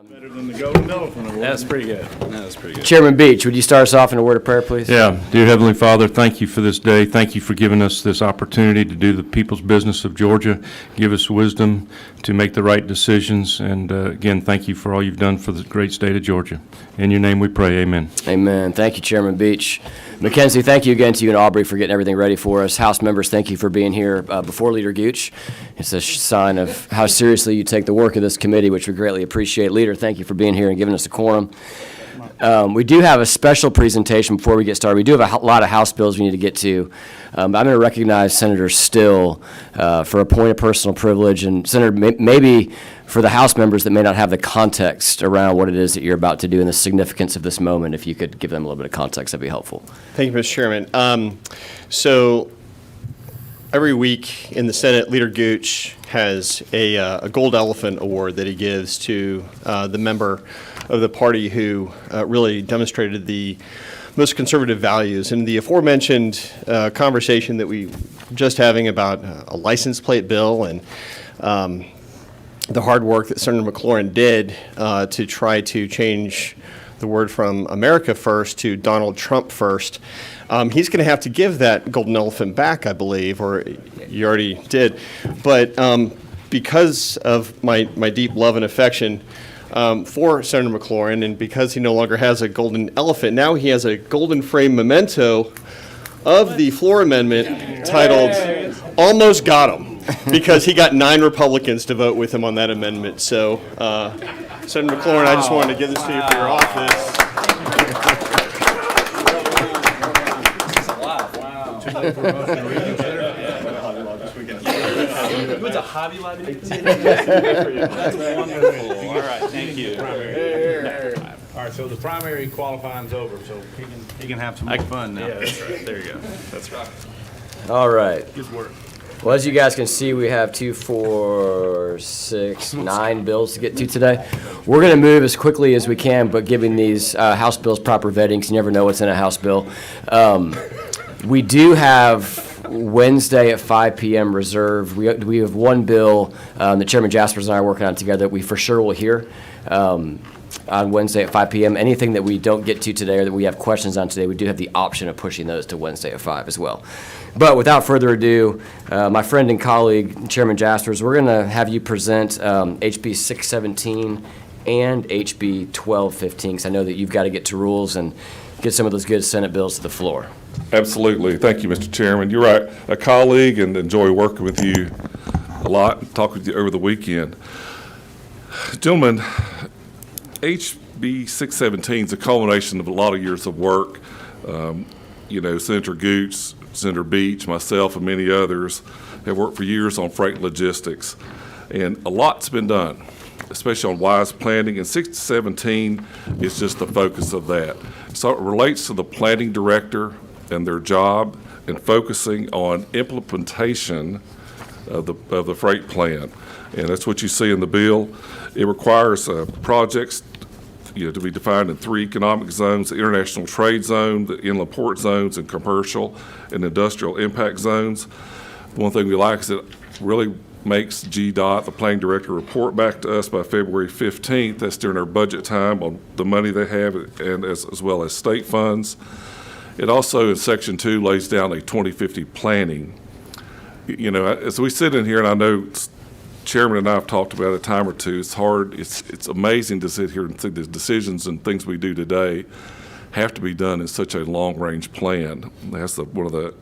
Better than the Golden Elephant Award. That's pretty good. That's pretty good. Chairman Beach, would you start us off in a word of prayer, please? Yeah, dear Heavenly Father, thank you for this day. Thank you for giving us this opportunity to do the people's business of Georgia. Give us wisdom to make the right decisions. And again, thank you for all you've done for the great state of Georgia. In your name we pray, amen. Amen. Thank you, Chairman Beach. Mackenzie, thank you again to you and Aubrey for getting everything ready for us. House members, thank you for being here before Leader Gooch. It's a sign of how seriously you take the work of this committee, which we greatly appreciate. Leader, thank you for being here and giving us a quorum. We do have a special presentation before we get started. We do have a lot of House bills we need to get to. I'm going to recognize Senator Still for a point of personal privilege. And Senator, maybe for the House members that may not have the context around what it is that you're about to do and the significance of this moment, if you could give them a little bit of context, that'd be helpful. Thank you, Mr. Chairman. So every week in the Senate, Leader Gooch has a Gold Elephant Award that he gives to the member of the party who really demonstrated the most conservative values. And the aforementioned conversation that we were just having about a license plate bill and the hard work that Senator McLaurin did to try to change the word from America first to Donald Trump first. He's going to have to give that golden elephant back, I believe, or you already did. But because of my deep love and affection for Senator McLaurin, and because he no longer has a golden elephant, now he has a golden frame memento of the floor amendment titled Almost Got Him, because he got 9 Republicans to vote with him on that amendment. So, Senator McLaurin, I just wanted to give this to you for your office. It's a Hobby Lobby. That's wonderful. All right, thank you. All right, so the primary qualifying's over, so he can have some more fun now. Yeah, that's right. There you go. That's right. All right. Good work. Well, as you guys can see, we have 2, 4, 6, 9 bills to get to today. We're going to move as quickly as we can, but giving these House bills proper vetting, because you never know what's in a House bill. We do have Wednesday at 5 p.m. reserved. We have one bill that Chairman Jaspers and I are working on together that we for sure will hear on Wednesday at 5 p.m. Anything that we don't get to today or that we have questions on today, we do have the option of pushing those to Wednesday at 5 as well. But without further ado, my friend and colleague, Chairman Jaspers, we're going to have you present HB 617 and HB 1215, because I know that you've got to get to rules and get some of those good Senate bills to the floor. Absolutely. Thank you, Mr. Chairman. You're right. A colleague, and enjoy working with you a lot and talk with you over the weekend. Gentlemen, HB 617 is a culmination of a lot of years of work. Senator Gooch, Senator Beach, myself, and many others have worked for years on freight logistics. And a lot's been done, especially on wise planning, and 617 is just the focus of that. So it relates to the planning director and their job and focusing on implementation of the freight plan. And that's what you see in the bill. It requires projects to be defined in 3 economic zones: the international trade zone, the inland port zones, and commercial and industrial impact zones. One thing we like is it really makes GDOT, the planning director, report back to us by February 15th. That's during our budget time on the money they have, and as well as state funds. It also, in Section 2, lays down a 2050 planning. As we sit in here, and I know Chairman and I have talked about it a time or two, it's hard, it's amazing to sit here and see the decisions and things we do today have to be done in such a long-range plan. That's one of the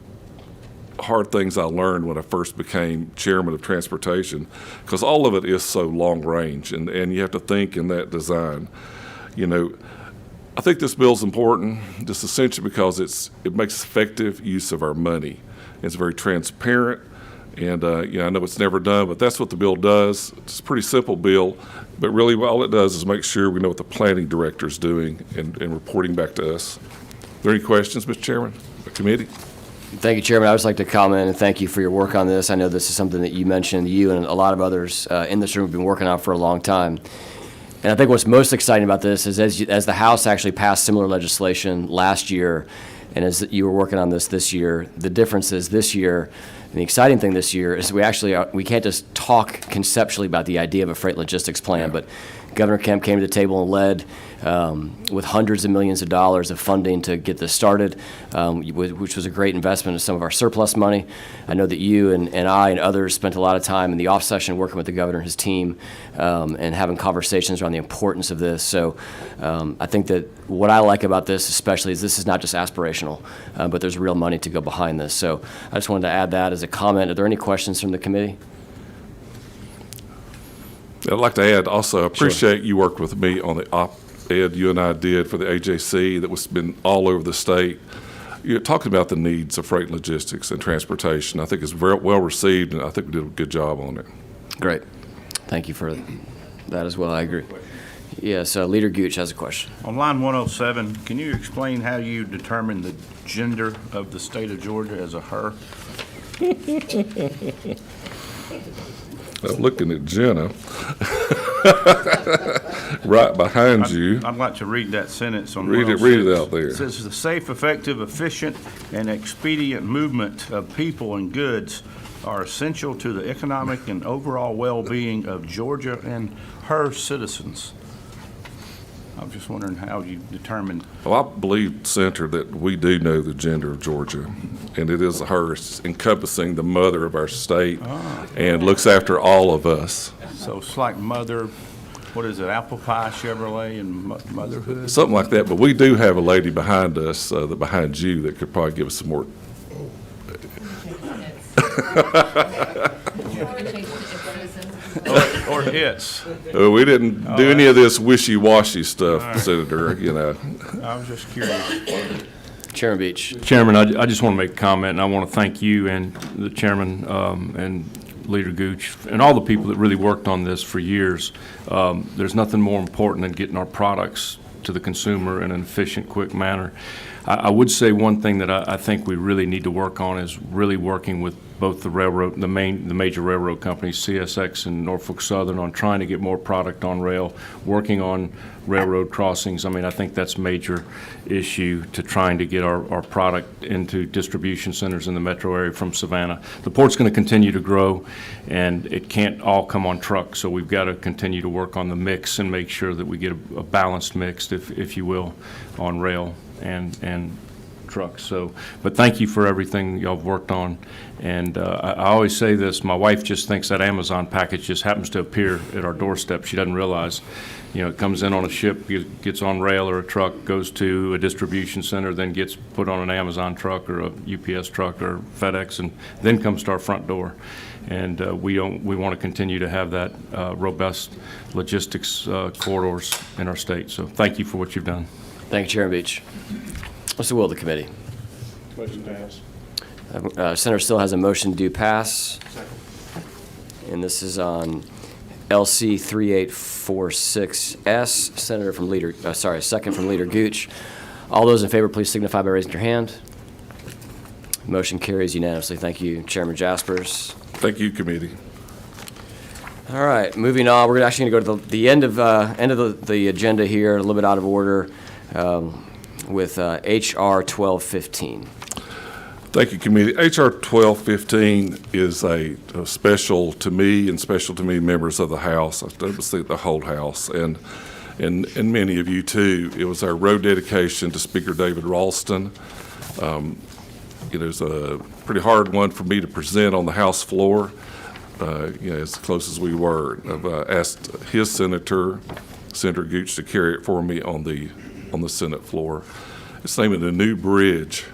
hard things I learned when I first became chairman of transportation, because all of it is so long range, and you have to think in that design. I think this bill is important, just essentially because it makes effective use of our money. It's very transparent, and I know it's never done, but that's what the bill does. It's a pretty simple bill, but really all it does is make sure we know what the planning director is doing and reporting back to us. Are there any questions, Mr. Chairman, the committee? Thank you, Chairman. I would just like to comment and thank you for your work on this. I know this is something that you mentioned, you and a lot of others in this room have been working on for a long time. And I think what's most exciting about this is as the House actually passed similar legislation last year, and as you were working on this year, the difference is this year, and the exciting thing this year is we can't just talk conceptually about the idea of a freight logistics plan, but Governor Kemp came to the table and led with hundreds of millions of dollars of funding to get this started, which was a great investment of some of our surplus money. I know that you and I and others spent a lot of time in the off session working with the governor and his team and having conversations around the importance of this. So I think that what I like about this especially is this is not just aspirational, but there's real money to go behind this. So I just wanted to add that as a comment. Are there any questions from the committee? I'd like to add also, I appreciate you worked with me on the op-ed you and I did for the AJC that was been all over the state. You're talking about the needs of freight logistics and transportation. I think it's very well received, and I think we did a good job on it. Great. Thank you for that as well. I agree. Yes, Leader Gooch has a question. On line 107, can you explain how you determine the gender of the state of Georgia as a her? I'm looking at Jenna, right behind you. I'd like to read that sentence on Read it 106. out there. It says, "The safe, effective, efficient, and expedient movement of people and goods are essential to the economic and overall well-being of Georgia and her citizens." I'm just wondering how you determine. Well, I believe, Senator, that we do know the gender of Georgia, and it is her, encompassing the mother of our state and looks after all of us. So it's like mother, what is it, apple pie Chevrolet and motherhood? Something like that, but we do have a lady behind us, behind you, that could probably give us some more. Or it's. We didn't do any of this wishy-washy stuff, Senator, you know. I was just curious. Chairman Beach. Chairman, I just want to make a comment, and I want to thank you and the chairman and Leader Gooch and all the people that really worked on this for years. There's nothing more important than getting our products to the consumer in an efficient, quick manner. I would say one thing that I think we really need to work on is really working with both the railroad, the major railroad companies, CSX and Norfolk Southern, on trying to get more product on rail, working on railroad crossings. I mean, I think that's a major issue to trying to get our product into distribution centers in the metro area from Savannah. The port's going to continue to grow, and it can't all come on trucks, so we've got to continue to work on the mix and make sure that we get a balanced mix, if you will, on rail and trucks. So, but thank you for everything y'all have worked on. And I always say this, my wife just thinks that Amazon package just happens to appear at our doorstep. She doesn't realize, you know, it comes in on a ship, gets on rail or a truck, goes to a distribution center, then gets put on an Amazon truck or a UPS truck or FedEx, and then comes to our front door. And we want to continue to have that robust logistics corridors in our state. So thank you for what you've done. Thank you, Chairman Beach. What's the will of the committee? Motion passed. Senator Still has a motion to pass. And this is on LC 3846S. Senator from Leader, second from Leader Gooch. All those in favor, please signify by raising your hand. Motion carries unanimously. Thank you, Chairman Jaspers. Thank you, committee. All right, moving on. We're actually going to go to the end of the agenda here, a little bit out of order, with HR 1215. Thank you, committee. HR 1215 is a special to me and special to me members of the House. I would say the whole House, and many of you too. It was our road dedication to Speaker David Ralston. It was a pretty hard one for me to present on the House floor, as close as we were. I've asked his Senator Gooch, to carry it for me on the Senate floor. It's naming a new bridge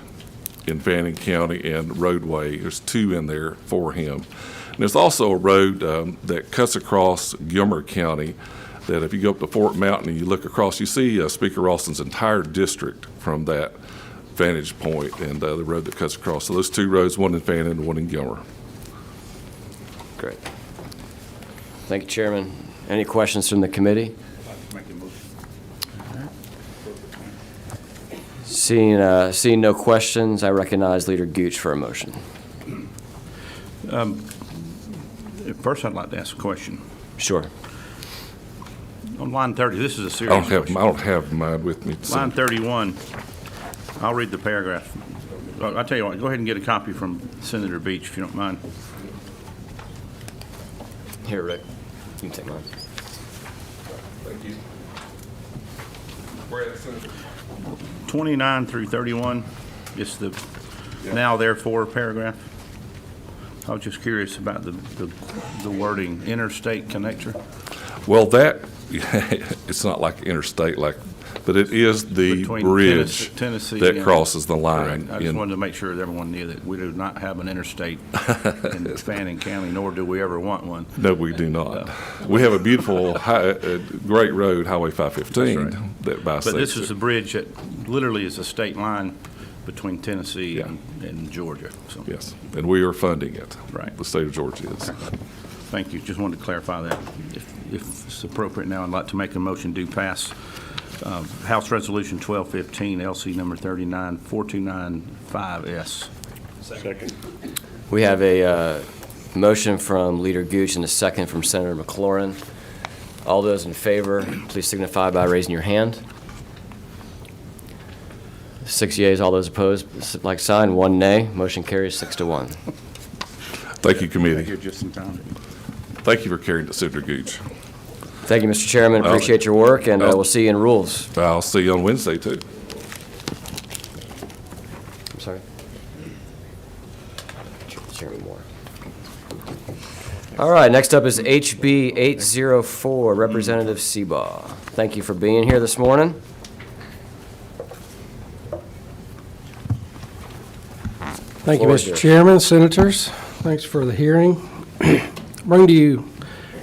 in Fannin County and roadway. There's two in there for him. And there's also a road that cuts across Gilmer County that if you go up to Fort Mountain and you look across, you see Speaker Ralston's entire district from that vantage point, and the road that cuts across. So those two roads, one in Fannin and one in Gilmer. Great. Thank you, Chairman. Any questions from the committee? Seeing no questions, I recognize Leader Gooch for a motion. First, I'd like to ask a question. Sure. On line 30, this is a I serious question. don't have mine with me. Line 31, I'll read the paragraph. I'll tell you what, go ahead and get a copy from Senator Beach, if you don't mind. Here, Rick. You can take mine. Thank you. Brad, Senator. 29 through 31, it's the now therefore paragraph. I was just curious about the wording, interstate connector. Well, that, it's not like interstate, but it is the Between bridge Tennessee that and- crosses the line. Correct. I just wanted to make sure that everyone knew that we do not have an interstate in Fannin County, nor do we ever want one. No, we do not. We have a beautiful, great road, Highway 515, That's that bisects But this is it. a bridge that literally is a state line between Tennessee Yeah. and Georgia. So, Yes, and we are funding it. Right. The state of Georgia is. thank you. Just wanted to clarify that. If it's appropriate now, I'd like to make a motion to pass House Resolution 1215, LC number 39429-5S. We have a motion from Leader Gooch and a second from Senator McLaurin. All those in favor, please signify by raising your hand. 6 yeas, all those opposed, like sign, 1 nay. Motion carries 6-1. Thank you, committee. Here just in time. Thank you for carrying it, Senator Gooch. Thank you, Mr. Chairman. Appreciate your work, and we'll see you in rules. I'll see you on Wednesday, too. I'm sorry. Chairman Moore. All right, next up is HB 804, Representative Seabaugh. Thank you for being here this morning. Thank you, Floor is Mr. yours. Chairman, Senators. Thanks for the hearing. Bring to you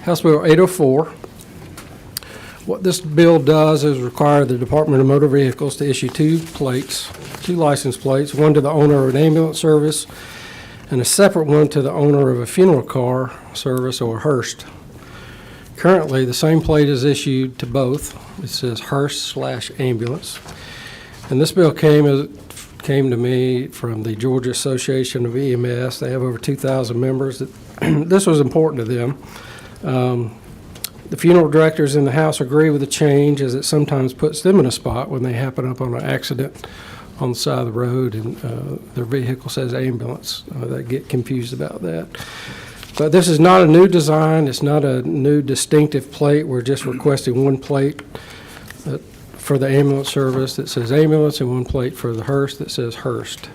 House Bill 804. What this bill does is require the Department of Motor Vehicles to issue two license plates, one to the owner of an ambulance service and a separate one to the owner of a funeral car service or Hearst. Currently, the same plate is issued to both. It says Hearst/ambulance. And this bill came to me from the Georgia Association of EMS. They have over 2,000 members. This was important to them. The funeral directors in the House agree with the change, as it sometimes puts them in a spot when they happen up on an accident on the side of the road and their vehicle says ambulance. They get confused about that. But this is not a new design. It's not a new distinctive plate. We're just requesting one plate for the ambulance service that says ambulance and one plate for the Hearst that says Hearst.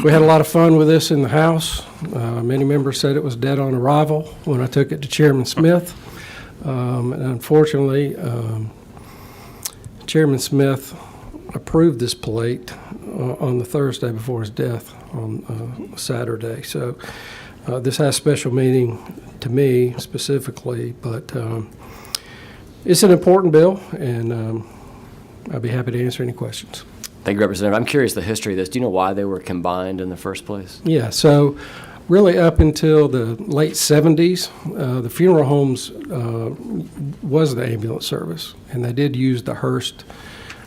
We had a lot of fun with this in the House. Many members said it was dead on arrival when I took it to Chairman Smith. And unfortunately, Chairman Smith approved this plate on the Thursday before his death on Saturday. So this has special meaning to me specifically, but it's an important bill, and I'd be happy to answer any questions. Thank you, Representative. I'm curious the history of this. Do you know why they were combined in the first place? Yeah, so really up until the late 70s, the funeral homes was the ambulance service, and they did use the Hearst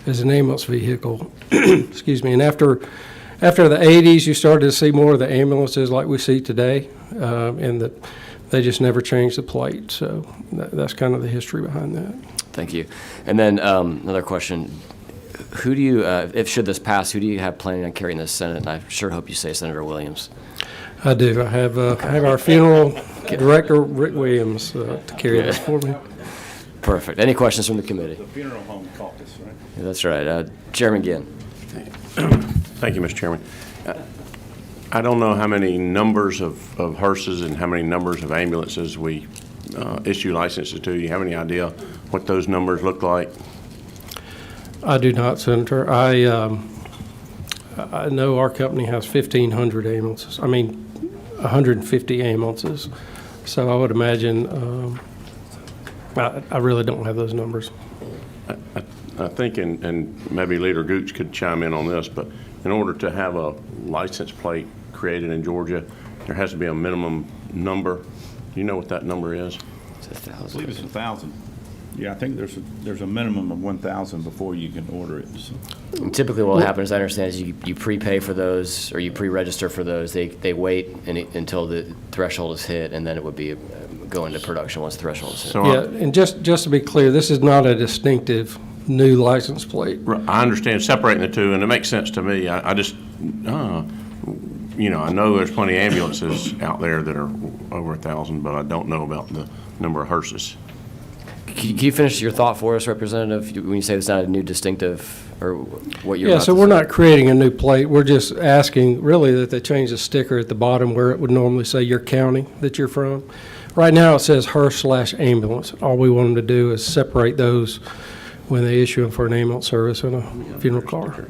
as an ambulance vehicle. Excuse me. And after the 80s, you started to see more of the ambulances like we see today, and that they just never changed the plate. So that's kind of the history behind that. Thank you. And then another question. Who do you, if should this pass, who do you have planning on carrying this Senate? And I sure hope you say Senator Williams. I do. I have our funeral director, Rick Williams, to carry this for me. Perfect. Any questions from the committee? The funeral home caucus, right? Yeah, that's right. Chairman Ginn. Thank you, Mr. Chairman. I don't know how many numbers of hearses and how many numbers of ambulances we issue licenses to. Do you have any idea what those numbers look like? I do not, Senator. I know our company has 1,500 ambulances. 150 ambulances. So I would imagine, I really don't have those numbers. I think, and maybe Leader Gooch could chime in on this, but in order to have a license plate created in Georgia, there has to be a minimum number. Do you know what that number is? I believe it's 1,000. Yeah, I think there's a minimum of 1,000 before you can order it. So. And typically what will happen, as I understand, is you prepay for those or you pre-register for those. They wait until the threshold is hit, and then it would be go into production once the threshold is hit. So Yeah, and just to be clear, this is not a distinctive new license plate. I understand separating the two, and it makes sense to me. I just, I know there's plenty of ambulances out there that are over 1,000, but I don't know about the number of hearses. Can you finish your thought for us, Representative, when you say it's not a new distinctive, or what you're Yeah, about so to we're say? not creating a new plate. We're just asking, really, that they change the sticker at the bottom where it would normally say your county that you're from. Right now, it says Hearst/ambulance. All we want them to do is separate those when they issue them for an ambulance service and a funeral car.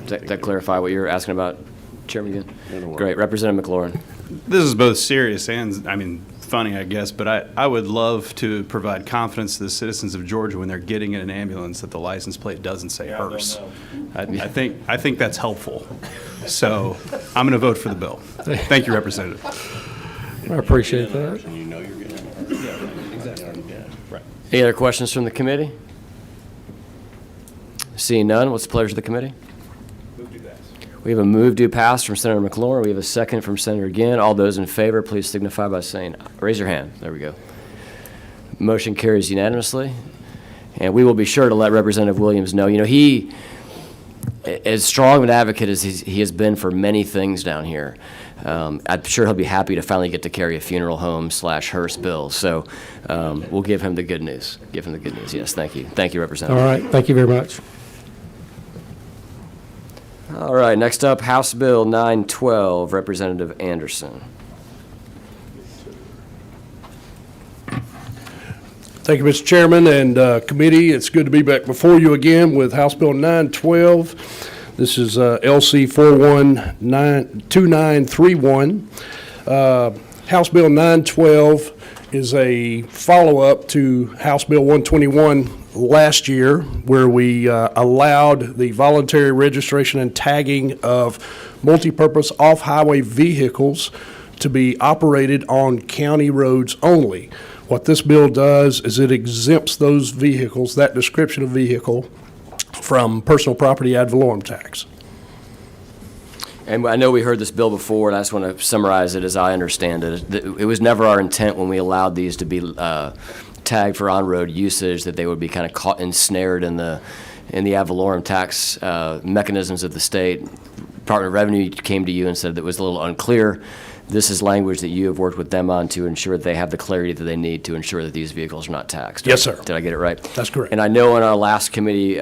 Does that clarify what you're asking about, Chairman Gann? Great. Representative McLaurin. This is both serious and, funny, I guess, but I would love to provide confidence to the citizens of Georgia when they're getting in an ambulance that the license plate doesn't say Hearst. I think that's helpful. So I'm going to vote for the bill. Thank you, Representative. I appreciate that. And you know you're getting it. Any other questions from the committee? Seeing none, what's the pleasure of the committee? We have a move to pass from Senator McLaurin. We have a second from Senator Gann. All those in favor, please signify by saying, raise your hand. There we go. Motion carries unanimously. And we will be sure to let Representative Williams know. You know, he, as strong of an advocate as he has been for many things down here, I'm sure he'll be happy to finally get to carry a funeral home / hearse bill. So we'll give him the good news. Give him the good news. Yes, thank you. Thank you, Representative. All right, thank you very much. All right, next up, House Bill 912, Representative Anderson. Thank you, Mr. Chairman and committee. It's good to be back before you again with House Bill 912. This is LC 412931. House Bill 912 is a follow-up to House Bill 121 last year, where we allowed the voluntary registration and tagging of multipurpose off-highway vehicles to be operated on county roads only. What this bill does is it exempts those vehicles, that description of vehicle, from personal property ad valorem tax. And I know we heard this bill before, and I just want to summarize it as I understand it. It was never our intent when we allowed these to be tagged for on-road usage that they would be kind of caught, ensnared in the ad valorem tax mechanisms of the state. Department of Revenue came to you and said that it was a little unclear. This is language that you have worked with them on to ensure that they have the clarity that they need to ensure that these vehicles are not taxed. Yes, sir. Did I get it right? That's correct. And I know in our last committee,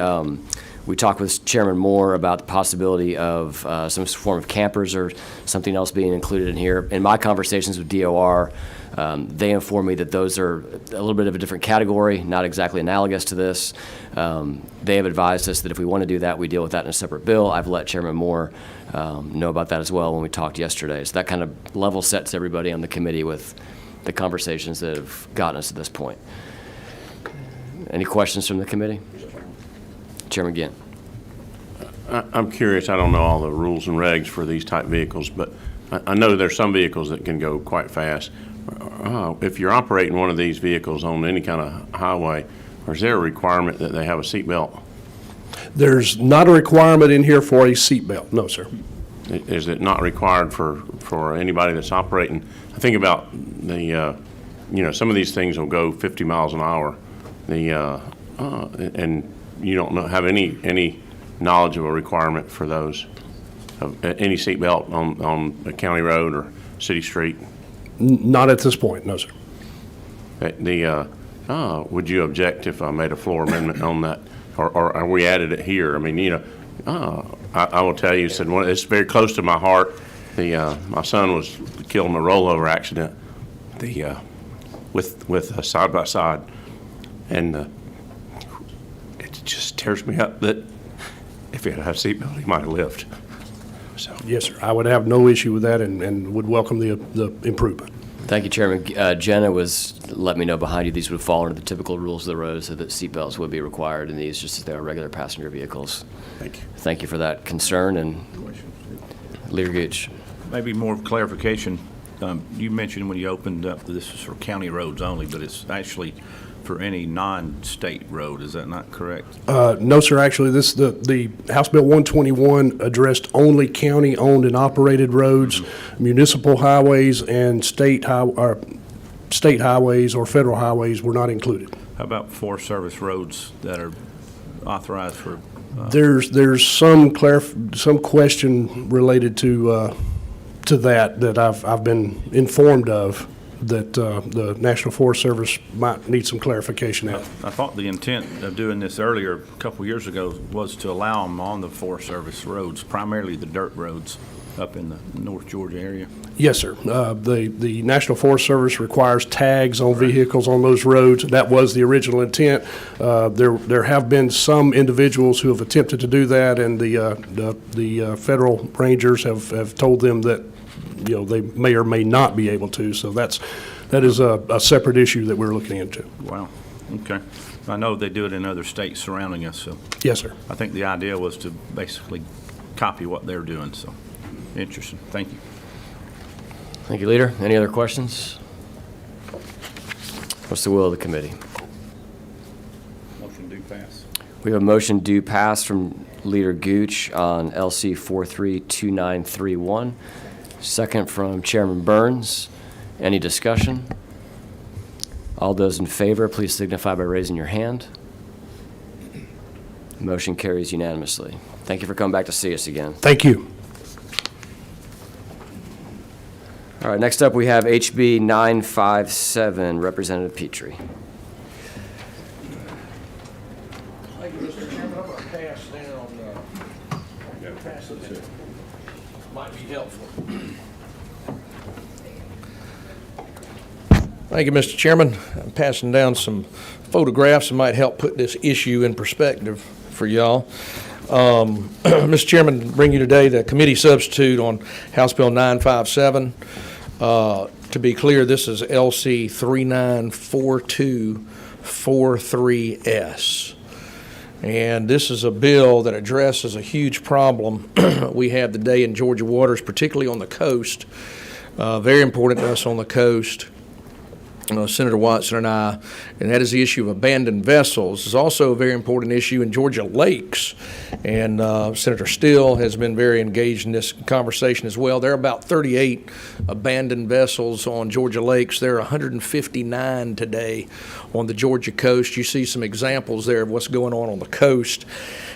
we talked with Chairman Moore about the possibility of some form of campers or something else being included in here. In my conversations with DOR, they informed me that those are a little bit of a different category, not exactly analogous to this. They have advised us that if we want to do that, we deal with that in a separate bill. I've let Chairman Moore know about that as well when we talked yesterday. So that kind of level sets everybody on the committee with the conversations that have gotten us to this point. Any questions from the committee? Chairman Gann. I'm curious, I don't know all the rules and regs for these type vehicles, but I know there's some vehicles that can go quite fast. If you're operating one of these vehicles on any kind of highway, is there a requirement that they have a seatbelt? There's not a requirement in here for a seatbelt, no, sir. Is it not required for anybody that's operating? I think about the, some of these things will go 50 miles an hour. And you don't have any knowledge of a requirement for those, of any seatbelt on a county road or city street? Not at this point, no, sir. Would you object if I made a floor amendment on that, or we added it here? I mean, I will tell you, it's very close to my heart. My son was killed in a rollover accident, with a side by side, and it just tears me up that if he had had a seatbelt, he might have lived. So. Yes, sir. I would have no issue with that and would welcome the improvement. Thank you, Chairman. Jenna was letting me know behind you these would fall under the typical rules of the road, so that seatbelts would be required in these, just as they are regular passenger vehicles. Thank you. Thank you for that concern. And Leader Gooch. Maybe more clarification. You mentioned when you opened up that this is for county roads only, but it's actually for any non-state road. Is that not correct? No, sir. Actually, the House Bill 121 addressed only county-owned and operated roads, municipal highways, and state highways or federal highways were not included. How about Forest Service roads that are authorized for? There's some question related to that I've been informed of that the National Forest Service might need some clarification at. I thought the intent of doing this earlier, a couple years ago, was to allow them on the Forest Service roads, primarily the dirt roads up in the North Georgia area. Yes, sir. The National Forest Service requires tags on vehicles on those roads. That was the original intent. There have been some individuals who have attempted to do that, and the federal rangers have told them that, you know, they may or may not be able to. So that is a separate issue that we're looking into. Wow, okay. I know they do it in other states surrounding us, so Yes, sir. I think the idea was to basically copy what they're doing, so interesting. Thank you. Thank you, Leader. Any other questions? What's the will of the committee? Motion do pass. We have a motion due pass from Leader Gooch on LC 432931. Second from Chairman Burns. Any discussion? All those in favor, please signify by raising your hand. Motion carries unanimously. Thank you for coming back to see us again. Thank you. All right, next up, we have HB 957, Representative Petrie. Thank you, Mr. Chairman. I'm going to pass down, pass this here. Might be helpful. Thank you, Mr. Chairman. I'm passing down some photographs that might help put this issue in perspective for y'all. Mr. Chairman, bring you today the committee substitute on House Bill 957. To be clear, this is LC 394243S. And this is a bill that addresses a huge problem we have today in Georgia waters, particularly on the coast. Very important to us on the coast. Senator Watson and I, and that is the issue of abandoned vessels. It's also a very important issue in Georgia lakes, and Senator Still has been very engaged in this conversation as well. There are about 38 abandoned vessels on Georgia lakes. There are 159 today on the Georgia coast. You see some examples there of what's going on the coast.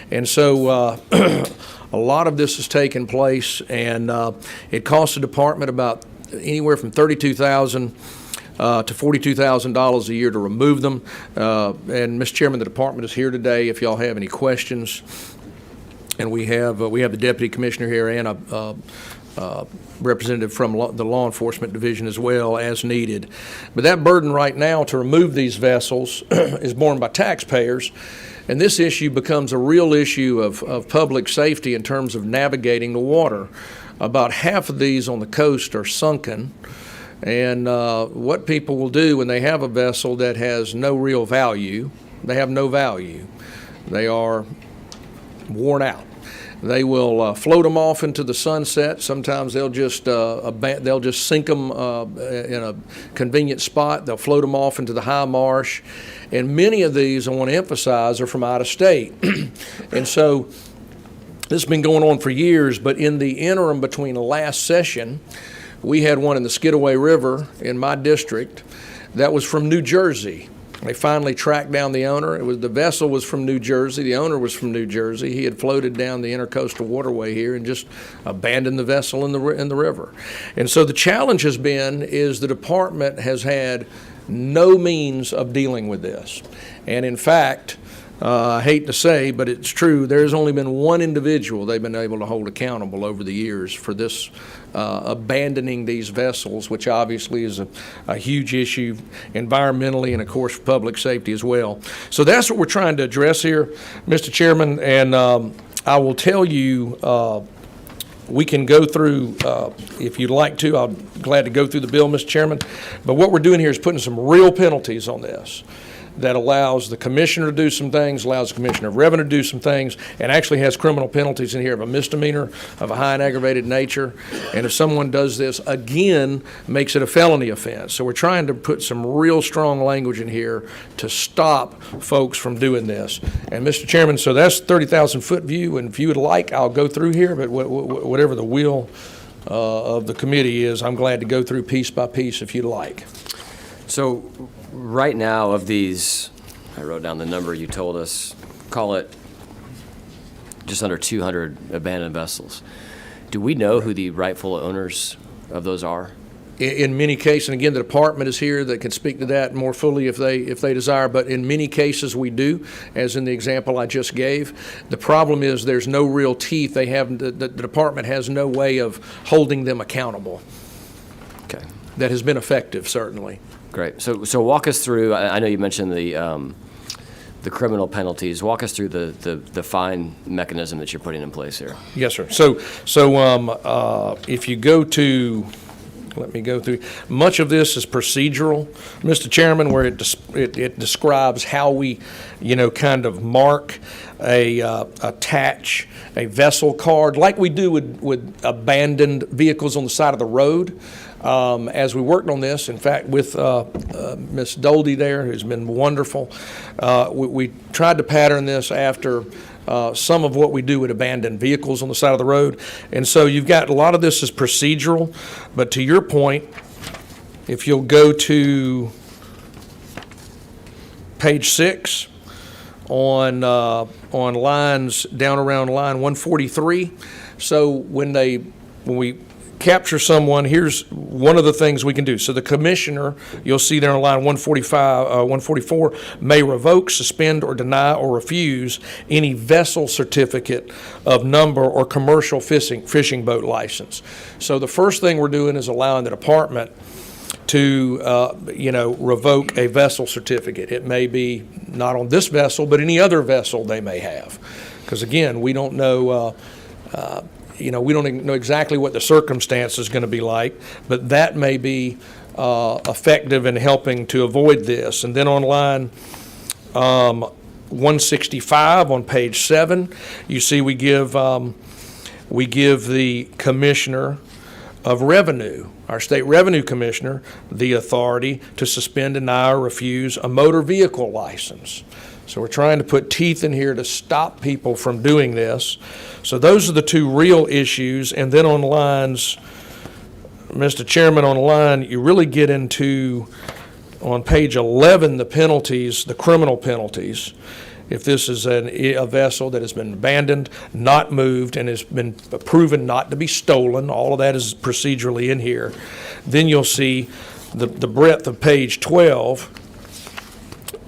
And so a lot of this has taken place, and it costs the department about anywhere from $32,000 to $42,000 a year to remove them. And Mr. Chairman, the department is here today if y'all have any questions. And we have the deputy commissioner here and a representative from the law enforcement division as well as needed. But that burden right now to remove these vessels is borne by taxpayers. And this issue becomes a real issue of public safety in terms of navigating the water. About half of these on the coast are sunken. And what people will do when they have a vessel that has no real value, they have no value. They are worn out. They will float them off into the sunset. Sometimes they'll just sink them in a convenient spot. They'll float them off into the high marsh. And many of these, I want to emphasize, are from out of state. And so this has been going on for years, but in the interim between the last session, we had one in the Skidaway River in my district that was from New Jersey. They finally tracked down the owner. The vessel was from New Jersey. The owner was from New Jersey. He had floated down the intercoastal waterway here and just abandoned the vessel in the river. And so the challenge has been is the department has had no means of dealing with this. And in fact, I hate to say, but it's true, there's only been one individual they've been able to hold accountable over the years for this abandoning these vessels, which obviously is a huge issue environmentally and, of course, for public safety as well. So that's what we're trying to address here, Mr. Chairman, and I will tell you, we can go through, if you'd like to, I'm glad to go through the bill, Mr. Chairman, but what we're doing here is putting some real penalties on this that allows the commissioner to do some things, allows the commissioner of revenue to do some things, and actually has criminal penalties in here of a misdemeanor of a high and aggravated nature. And if someone does this again, makes it a felony offense. So we're trying to put some real strong language in here to stop folks from doing this. And Mr. Chairman, so that's 30,000-foot view, and if you would like, I'll go through here, but whatever the will of the committee is, I'm glad to go through piece by piece if you'd like. So right now of these, I wrote down the number you told us, call it just under 200 abandoned vessels. Do we know who the rightful owners of those are? in many cases, and again, the department is here that can speak to that more fully if they desire, but in many cases we do, as in the example I just gave. The problem is there's no real teeth. The department has no way of holding them accountable. Okay, That has been effective, certainly. great. So walk us through, I know you mentioned the criminal penalties. Walk us through the fine mechanism that you're putting in place here. Yes, sir. So if you go to, let me go through, much of this is procedural, Mr. Chairman, where it describes how we, kind of mark attach a vessel card, like we do with abandoned vehicles on the side of the road. As we worked on this, in fact, with Ms. Doldy there, who's been wonderful, we tried to pattern this after some of what we do with abandoned vehicles on the side of the road. And so you've got, a lot of this is procedural, but to your point, if you'll go to page 6 on lines, down around line 143, so when we capture someone, here's one of the things we can do. So the commissioner, you'll see there on line 144, may revoke, suspend, or deny or refuse any vessel certificate of number or commercial fishing boat license. So the first thing we're doing is allowing the department to, revoke a vessel certificate. It may be not on this vessel, but any other vessel they may have. Because again, we don't know, we don't know exactly what the circumstance is going to be like, but that may be effective in helping to avoid this. And then on line 165 on page 7, you see we give the commissioner of revenue, our state revenue commissioner, the authority to suspend, deny, or refuse a motor vehicle license. So we're trying to put teeth in here to stop people from doing this. So those are the two real issues. And then on lines, Mr. Chairman, on line, you really get into, on page 11, the penalties, the criminal penalties. If this is a vessel that has been abandoned, not moved, and has been proven not to be stolen, all of that is procedurally in here, then you'll see the breadth of page 12,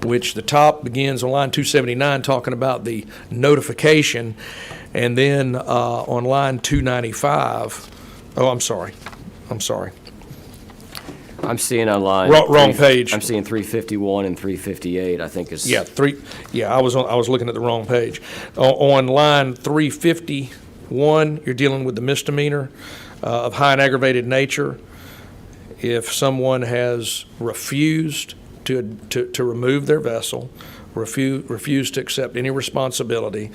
which the top begins on line 279 talking about the notification, and then on line 295, I'm sorry. I'm seeing on line. Wrong page. I'm seeing 351 and 358, I think is. I was looking at the wrong page. On line 351, you're dealing with the misdemeanor of high and aggravated nature. If someone has refused to remove their vessel, refused to accept any responsibility,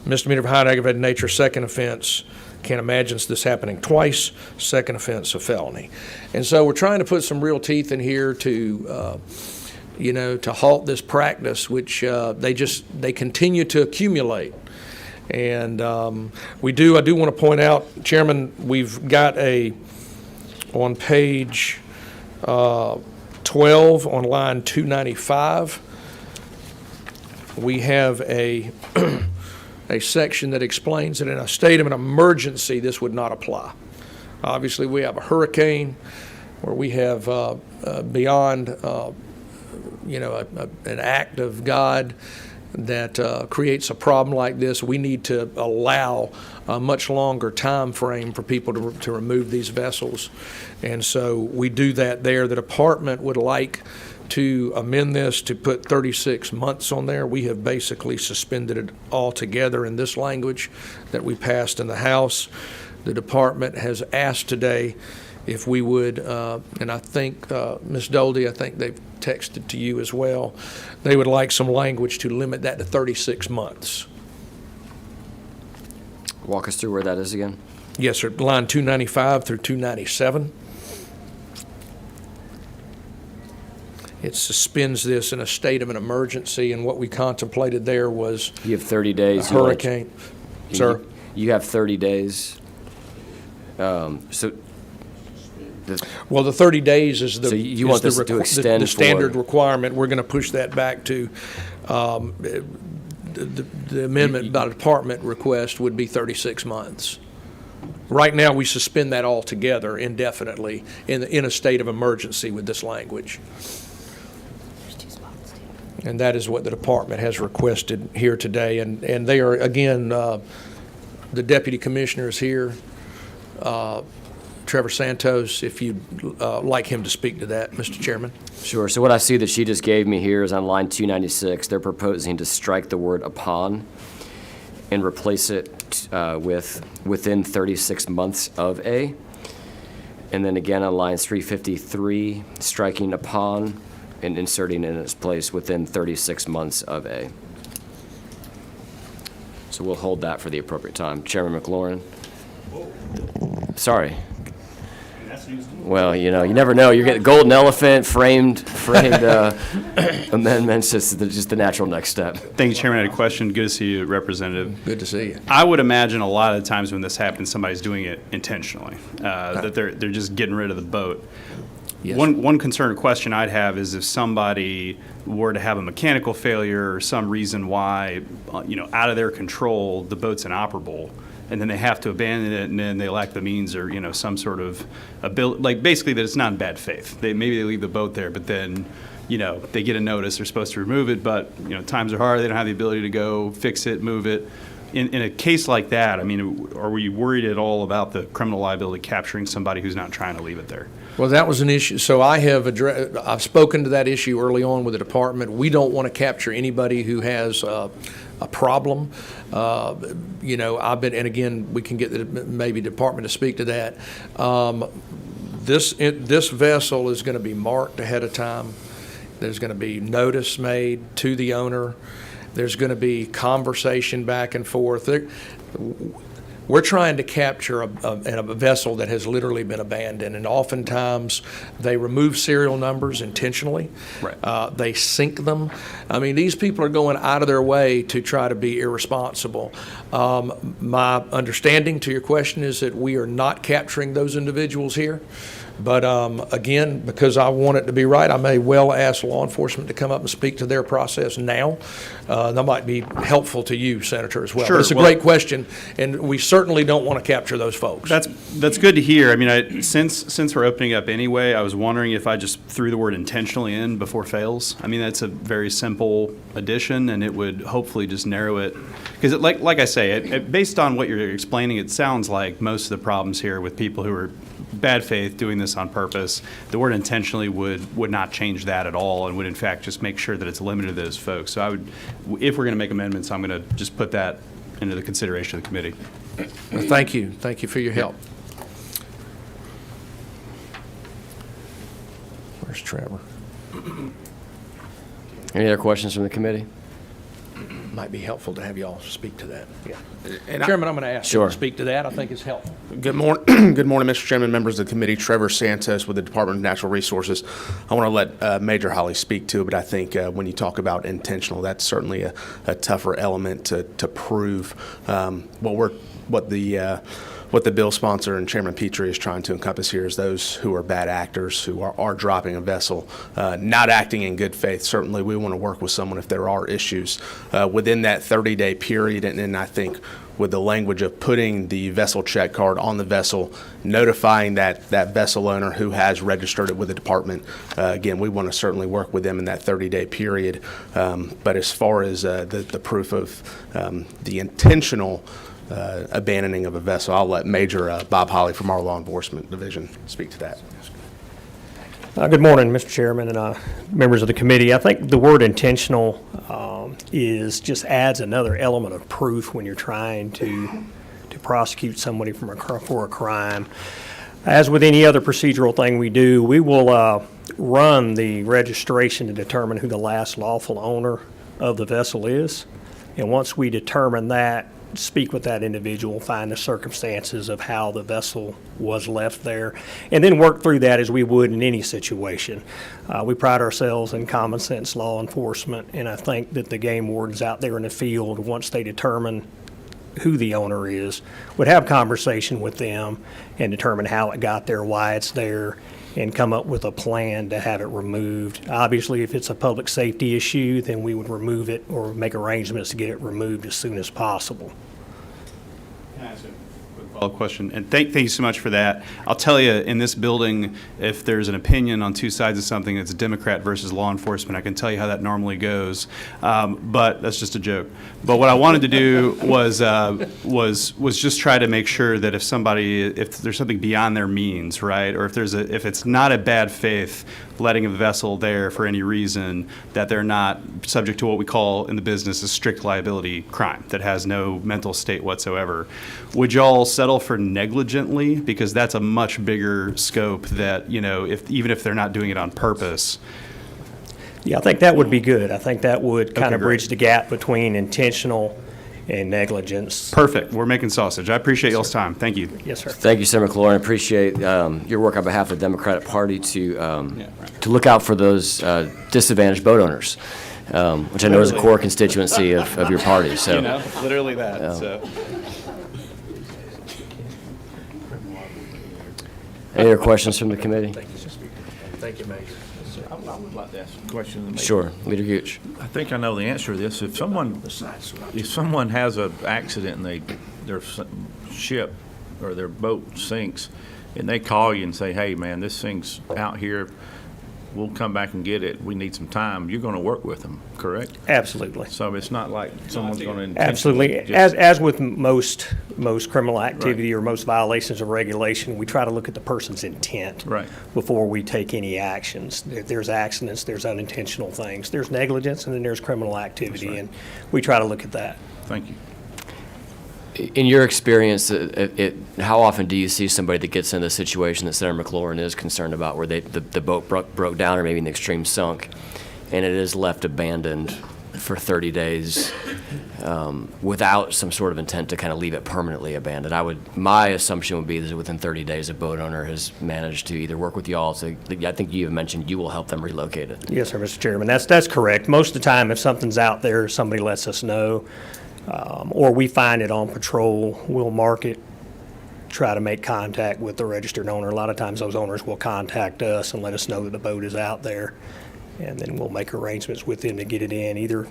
misdemeanor of high and aggravated nature, second offense. Can't imagine this happening twice. Second offense, a felony. And so we're trying to put some real teeth in here to, to halt this practice, which they continue to accumulate. And I do want to point out, Chairman, we've got on page 12 on line 295, we have a section that explains that in a state of an emergency, this would not apply. Obviously, we have a hurricane where we have beyond, an act of God that creates a problem like this. We need to allow a much longer time frame for people to remove these vessels. And so we do that there. The department would like to amend this to put 36 months on there. We have basically suspended it altogether in this language that we passed in the House. The department has asked today if we would, and I think, Ms. Doldy, I think they've texted to you as well, they would like some language to limit that to 36 months. Walk us through where that is again. Yes, sir. Line 295 through 297. It suspends this in a state of an emergency, and what we contemplated there was You have 30 days. a hurricane. Sir? You have 30 days. Well, the 30 days is the So you want this to extend the standard for- requirement. We're going to push that back to the amendment by department request would be 36 months. Right now, we suspend that altogether indefinitely in a state of emergency with this language. And that is what the department has requested here today. And they are, again, the deputy commissioner is here, Trevor Santos, if you'd like him to speak to that, Mr. Chairman. Sure. So what I see that she just gave me here is on line 296, they're proposing to strike the word upon and replace it with within 36 months of A. And then again on line 353, striking upon and inserting in its place within 36 months of A. So we'll hold that for the appropriate time. Chairman McLaurin? Sorry. Well, you never know. You're getting golden elephant, framed amendments, just the natural next step. Thank you, Chairman. I had a question. Good to see you, Representative. Good to see you. I would imagine a lot of times when this happens, somebody's doing it intentionally, that they're just getting rid of the boat. Yes. One concern or question I'd have is if somebody were to have a mechanical failure or some reason why, out of their control, the boat's inoperable, and then they have to abandon it, and then they lack the means or, some sort of ability, like basically that it's not in bad faith. Maybe they leave the boat there, but then, they get a notice, they're supposed to remove it, but, times are hard, they don't have the ability to go fix it, move it. In a case like that, are we worried at all about the criminal liability capturing somebody who's not trying to leave it there? Well, that was an issue. So I've spoken to that issue early on with the department. We don't want to capture anybody who has a problem. I've been, and again, we can get maybe the department to speak to that. This vessel is going to be marked ahead of time. There's going to be notice made to the owner. There's going to be conversation back and forth. We're trying to capture a vessel that has literally been abandoned, and oftentimes they remove serial numbers intentionally. Right. They sink them. These people are going out of their way to try to be irresponsible. My understanding to your question is that we are not capturing those individuals here. But again, because I want it to be right, I may well ask law enforcement to come up and speak to their process now. That might be helpful to you, Senator, as well. Sure. But it's a great question, and we certainly don't want to capture those folks. That's good to hear. Since we're opening up anyway, I was wondering if I just threw the word intentionally in before fails. That's a very simple addition, and it would hopefully just narrow it. Because like I say, based on what you're explaining, it sounds like most of the problems here with people who are bad faith doing this on purpose, the word intentionally would not change that at all, and would in fact just make sure that it's limited to those folks. So if we're going to make amendments, I'm going to just put that into the consideration of the committee. Well, thank you. Thank you for your help. Where's Trevor? Any other questions from the committee? Might be helpful to have you all speak to that. Yeah. And Chairman, I'm going to ask you Sure. to speak to that. I think it's helpful. Good morning, Mr. Chairman, members of the committee. Trevor Santos with the Department of Natural Resources. I want to let Major Holly speak to it, but I think when you talk about intentional, that's certainly a tougher element to prove. What the bill sponsor and Chairman Petrie is trying to encompass here is those who are bad actors, who are dropping a vessel, not acting in good faith. Certainly, we want to work with someone if there are issues within that 30-day period. And then I think with the language of putting the vessel check card on the vessel, notifying that vessel owner who has registered it with the department, again, we want to certainly work with them in that 30-day period. But as far as the proof of the intentional abandoning of a vessel, I'll let Major Bob Holly from our Law Enforcement Division speak to that. Good morning, Mr. Chairman and members of the committee. I think the word intentional just adds another element of proof when you're trying to prosecute somebody for a crime. As with any other procedural thing we do, we will run the registration to determine who the last lawful owner of the vessel is. And once we determine that, speak with that individual, find the circumstances of how the vessel was left there, and then work through that as we would in any situation. We pride ourselves in common sense law enforcement, and I think that the game wardens out there in the field, once they determine who the owner is, would have conversation with them and determine how it got there, why it's there, and come up with a plan to have it removed. Obviously, if it's a public safety issue, then we would remove it or make arrangements to get it removed as soon as possible. Can I ask a quick follow-up question, and thank you so much for that. I'll tell you, in this building, if there's an opinion on two sides of something, it's Democrat versus law enforcement. I can tell you how that normally goes, but that's just a joke. But what I wanted to do was just try to make sure that if there's something beyond their means, right, or if it's not a bad faith letting a vessel there for any reason, that they're not subject to what we call in the business a strict liability crime that has no mental state whatsoever. Would y'all settle for negligently? Because that's a much bigger scope that, even if they're not doing it on purpose. Yeah, I think that would be good. I think that would kind Okay, of bridge the gap between intentional and negligence. Perfect. We're making sausage. I appreciate y'all's time. Thank you. Yes, sir. Thank you, Senator McLaurin. Appreciate your work on behalf of the Democratic Party to look out for those disadvantaged boat owners, which I know is a core constituency of your party. So, Literally that. any other questions from the committee? Thank you, Major. I would like to ask a question. Sure, Leader Gooch. I think I know the answer to this. If someone has an accident and their ship or their boat sinks, and they call you and say, "Hey, man, this thing's out here. We'll come back and get it. We need some time." You're going to work with them, correct? Absolutely. So it's not like someone's going to Absolutely. As with most criminal activity or most violations of regulation, we try to look at the person's intent Right. before we take any actions. There's accidents, there's unintentional things, there's negligence, and then there's criminal activity, and we try to look at that. Thank you. In your experience, how often do you see somebody that gets in a situation that Senator McLaurin is concerned about, where the boat broke down or maybe in the extreme sunk, and it is left abandoned for 30 days without some sort of intent to kind of leave it permanently abandoned? My assumption would be that within 30 days, a boat owner has managed to either work with y'all. So I think you have mentioned you will help them relocate it. Yes, sir, Mr. Chairman. That's correct. Most of the time, if something's out there, somebody lets us know, or we find it on patrol, we'll mark it, try to make contact with the registered owner. A lot of times those owners will contact us and let us know that the boat is out there, and then we'll make arrangements with them to get it in, either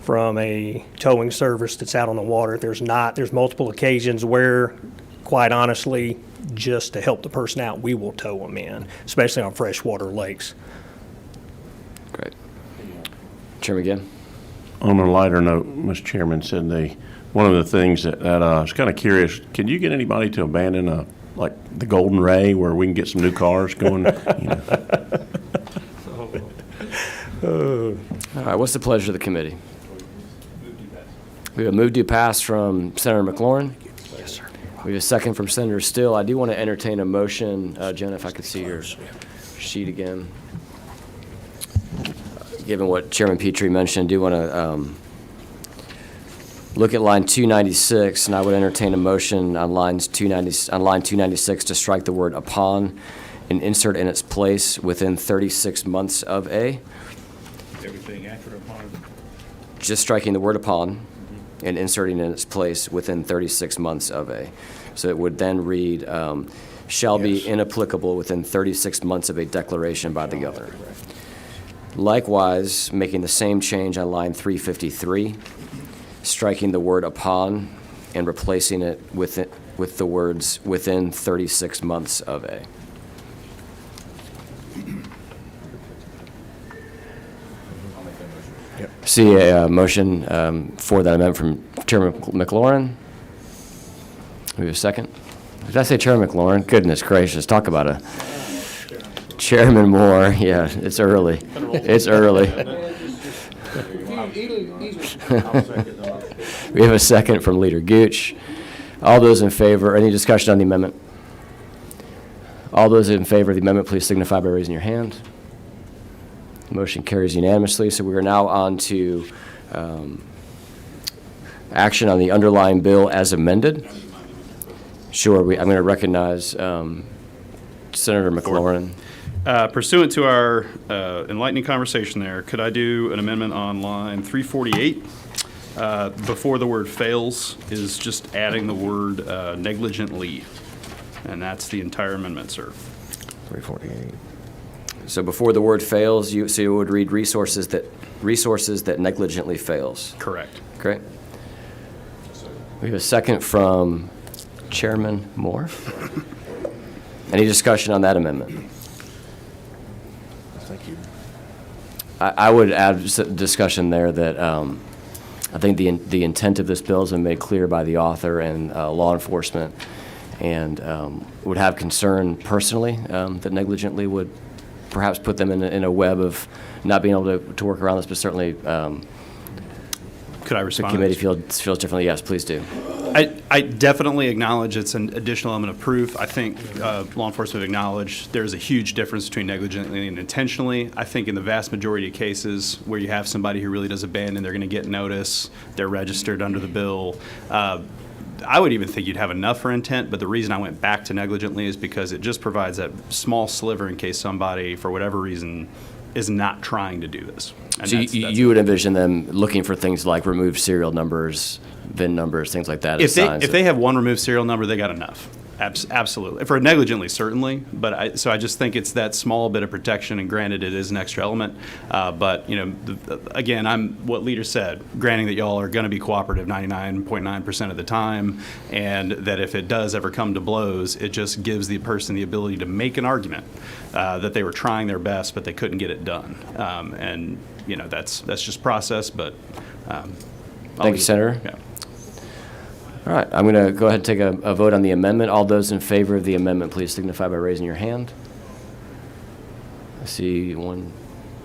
from a towing service that's out on the water. If there's not, there's multiple occasions where, quite honestly, just to help the person out, we will tow them in, especially on freshwater lakes. Great. Chairman Gibb? On a lighter note, Mr. Chairman, said one of the things that I was kind of curious, can you get anybody to abandon like the Golden Ray where we can get some new cars going? All right, what's the pleasure of the committee? We have a move to pass from Senator McLaurin. Yes, sir. We have a second from Senator Still. I do want to entertain a motion. Jenna, if I could see your sheet again. Given what Chairman Petrie mentioned, I do want to look at line 296, and I would entertain a motion on line 296 to strike the word upon and insert in its place within 36 months of a. Everything after upon. Just striking the word upon and inserting in its place within 36 months of a. So it would then read, shall be inapplicable within 36 months of a declaration by the governor. Likewise, making the same change on line 353, striking the word upon and replacing it with the words within 36 months of a. See a motion for that amendment from Chairman McLaurin. We have a second. Did I say Chairman McLaurin? Goodness gracious, talk about a Chairman Moore. Yeah, it's early. It's early. We have a second from Leader Gooch. All those in favor, any discussion on the amendment? All those in favor of the amendment, please signify by raising your hand. Motion carries unanimously. So we are now on to action on the underlying bill as amended. Sure, I'm going to recognize Senator McLaurin. Pursuant to our enlightening conversation there, could I do an amendment on line 348? Before the word fails is just adding the word negligently. And that's the entire amendment, sir. 348. So before the word fails, you would read resources that negligently fails. Correct. Great. We have a second from Chairman Moore. Any discussion on that amendment? Thank you. I would add discussion there that I think the intent of this bill has been made clear by the author and law enforcement, and would have concern personally that negligently would perhaps put them in a web of not being able to work around this, but certainly Could I the respond? committee feels differently. Yes, please do. I definitely acknowledge it's an additional element of proof. I think law enforcement acknowledge there's a huge difference between negligently and intentionally. I think in the vast majority of cases where you have somebody who really does abandon, they're going to get notice, they're registered under the bill. I would even think you'd have enough for intent, but the reason I went back to negligently is because it just provides that small sliver in case somebody, for whatever reason, is not trying to do this. And So that's- you would envision them looking for things like removed serial numbers, VIN numbers, things like that. If as they signs if of- they have one removed serial number, they got enough. Absolutely. For negligently, certainly. But I just think it's that small bit of protection. And granted, it is an extra element. But again, I'm what Leader said. Granting that y'all are going to be cooperative 99.9% of the time, and that if it does ever come to blows, it just gives the person the ability to make an argument that they were trying their best, but they couldn't get it done. And that's just process. But Thank you, Senator. Yeah. All right, I'm going to go ahead and take a vote on the amendment. All those in favor of the amendment, please signify by raising your hand. I see 1,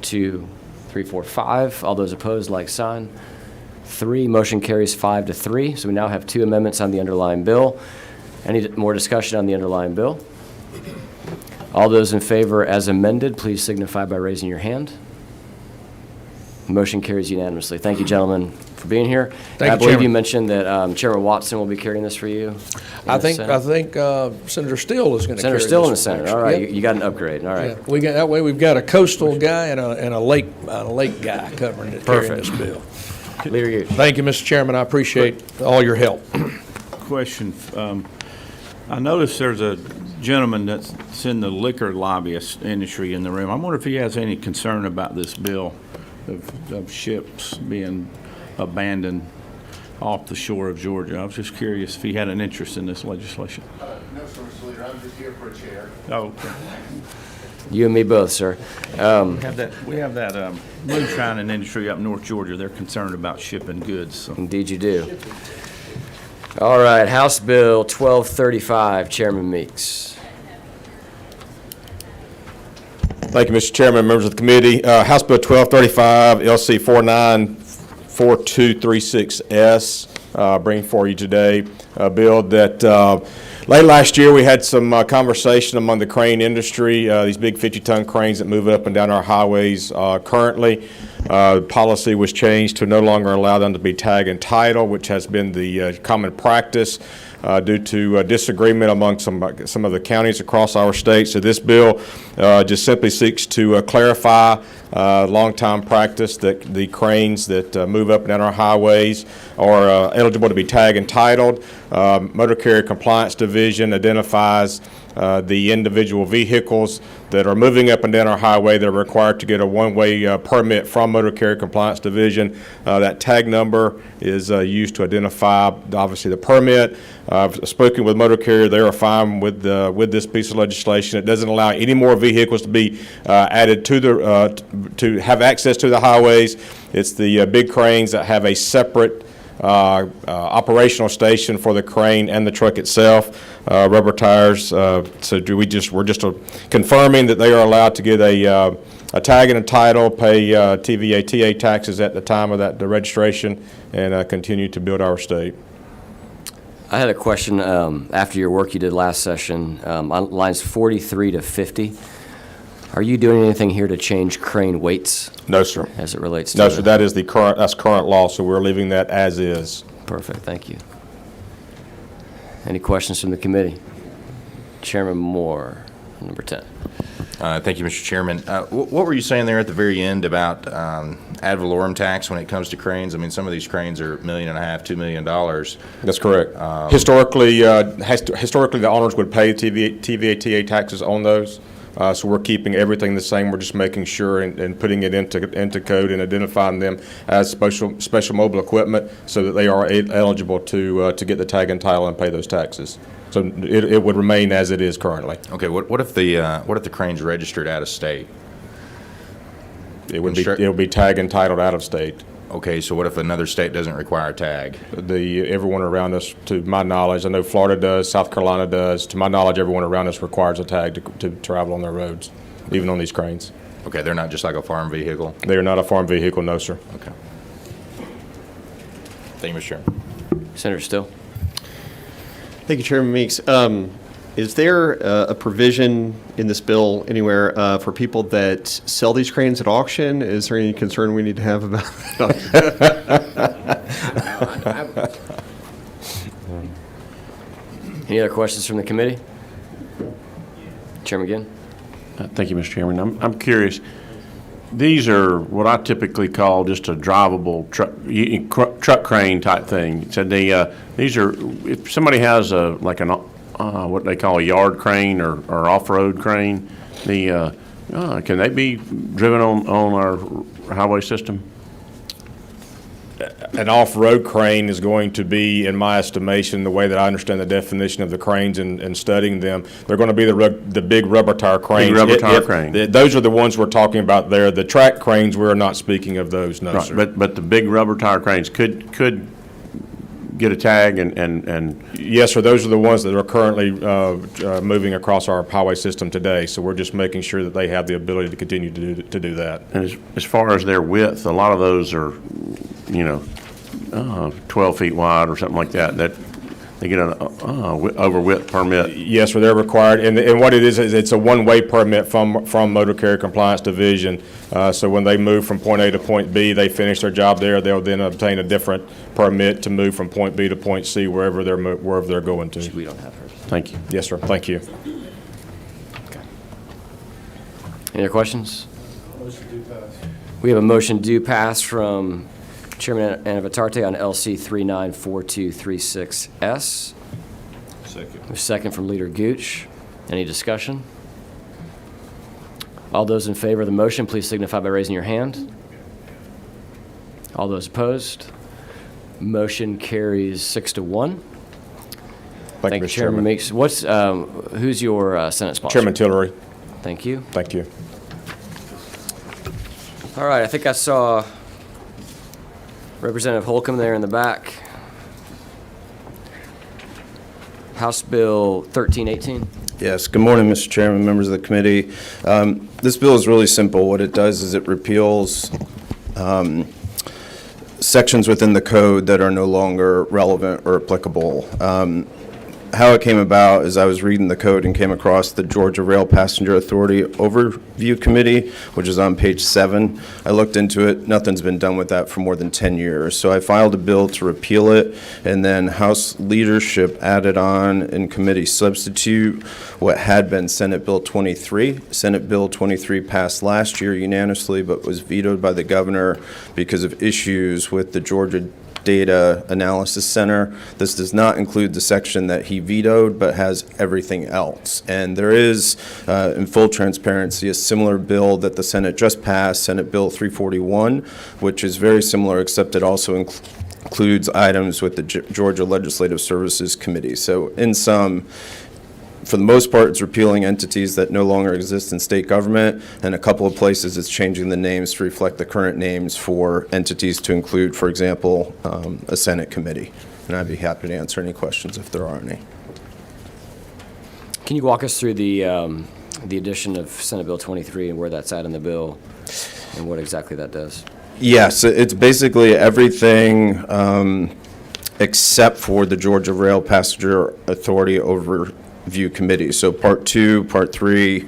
2, 3, 4, 5. All those opposed, like sign. 3, motion carries 5-3. So we now have 2 amendments on the underlying bill. Any more discussion on the underlying bill? All those in favor as amended, please signify by raising your hand. Motion carries unanimously. Thank you, gentlemen, for being here. Thank I you, believe Chairman. you mentioned that Chairman Watson will be carrying this for you. in I the think Senate. Senator Steele is going to carry Senator this Still in the one Senate. next. All right, Yep. you got an upgrade. All right. Yeah, that way we've got a coastal guy and a lake guy covering it, carrying Perfect. this bill. Leader Gooch. Thank you, Mr. Chairman. I appreciate all your help. Question. I noticed there's a gentleman that's in the liquor lobbyist industry in the room. I wonder if he has any concern about this bill of ships being abandoned off the shore of Georgia. I was just curious if he had an interest in this legislation. No, sir, Mr. Leader, I'm just here for a chair. Oh, okay. You and me both, sir. We have that moonshining industry up North Georgia. They're concerned about shipping goods. So. Indeed you do. All right, House Bill 1235, Chairman Meeks. Thank you, Mr. Chairman, members of the committee. House Bill 1235, LC 494236S, bringing for you today a bill that late last year we had some conversation among the crane industry, these big 50-ton cranes that move up and down our highways currently. Policy was changed to no longer allow them to be tag and title, which has been the common practice due to disagreement among some of the counties across our state. So this bill just simply seeks to clarify long-time practice that the cranes that move up and down our highways are eligible to be tag and titled. Motor Carrier Compliance Division identifies the individual vehicles that are moving up and down our highway that are required to get a one-way permit from Motor Carrier Compliance Division. That tag number is used to identify, obviously, the permit. I've spoken with Motor Carrier. They are fine with this piece of legislation. It doesn't allow any more vehicles to be added to have access to the highways. It's the big cranes that have a separate operational station for the crane and the truck itself, rubber tires. So we're just confirming that they are allowed to get a tag and a title, pay TVA, TA taxes at the time of the registration, and continue to build our state. I had a question after your work you did last session, on lines 43 to 50. Are you doing anything here to change crane weights? No, sir. As it relates to No, sir. That is that's current law, so we're leaving that as is. Perfect, thank you. Any questions from the committee? Chairman Moore, number 10. Thank you, Mr. Chairman. What were you saying there at the very end about ad valorem tax when it comes to cranes? I mean, some of these cranes are $1.5 million, $2 million. That's correct. Historically, the owners would pay TVA, TA taxes on those. So we're keeping everything the same. We're just making sure and putting it into code and identifying them as special mobile equipment so that they are eligible to get the tag and title and pay those taxes. So it would remain as it is currently. Okay, what if the crane's registered out of state? It would be tag and titled out of state. Okay, so what if another state doesn't require a tag? Everyone around us, to my knowledge, I know Florida does, South Carolina does. To my knowledge, everyone around us requires a tag to travel on their roads, even on these cranes. Okay, they're not just like a farm vehicle? They are not a farm vehicle, no, sir. Okay. Thank you, Mr. Chairman. Senator Still. Thank you, Chairman Meeks. Is there a provision in this bill anywhere for people that sell these cranes at auction? Is there any concern we need to have about that? Any other questions from the committee? Chairman Ginn. Thank you, Mr. Chairman. I'm curious. These are what I typically call just a drivable truck crane type thing. So these are, if somebody has what they call a yard crane or off-road crane, can they be driven on our highway system? An off-road crane is going to be, in my estimation, the way that I understand the definition of the cranes and studying them, they're going to be the big rubber tire cranes. Big rubber tire crane. Those are the ones we're talking about there. The track cranes, we're not speaking of those, no, Right, sir. but the big rubber tire cranes could get a tag and Yes, sir, those are the ones that are currently moving across our highway system today, so we're just making sure that they have the ability to continue to do that. And as far as their width, a lot of those are, 12 feet wide or something like that, that they get an over width permit. Yes, sir, they're required, and what it is it's a one-way permit from Motor Carrier Compliance Division. So when they move from point A to point B, they finish their job there, they'll then obtain a different permit to move from point B to point C, wherever they're going to. We don't have hers. Thank you. Yes, sir, thank you. Any other questions? We have a motion due pass from Chairman Anavitarte on LC 394236S. Second. A second from Leader Gooch. Any discussion? All those in favor of the motion, please signify by raising your hand. All those opposed? Motion carries 6-1. Thank you, Mr. Chairman. Meeks. Who's your Senate sponsor? Chairman Tillery. Thank you. Thank you. All right, I think I saw Representative Holcomb there in the back. House Bill 1318. Yes, good morning, Mr. Chairman, members of the committee. This bill is really simple. What it does is it repeals sections within the code that are no longer relevant or applicable. How it came about is I was reading the code and came across the Georgia Rail Passenger Authority Overview Committee, which is on page 7. I looked into it. Nothing's been done with that for more than 10 years. So I filed a bill to repeal it, and then House leadership added on in committee substitute what had been Senate Bill 23. Senate Bill 23 passed last year unanimously, but was vetoed by the governor because of issues with the Georgia Data Analysis Center. This does not include the section that he vetoed, but has everything else. And there is, in full transparency, a similar bill that the Senate just passed, Senate Bill 341, which is very similar, except it also includes items with the Georgia Legislative Services Committee. So in sum, for the most part, it's repealing entities that no longer exist in state government, and a couple of places it's changing the names to reflect the current names for entities to include, for example, a Senate committee. And I'd be happy to answer any questions if there are any. Can you walk us through the addition of Senate Bill 23 and where that's at in the bill and what exactly that does? Yes, it's basically everything except for the Georgia Rail Passenger Authority Overview Committee. So Part 2, Part 3,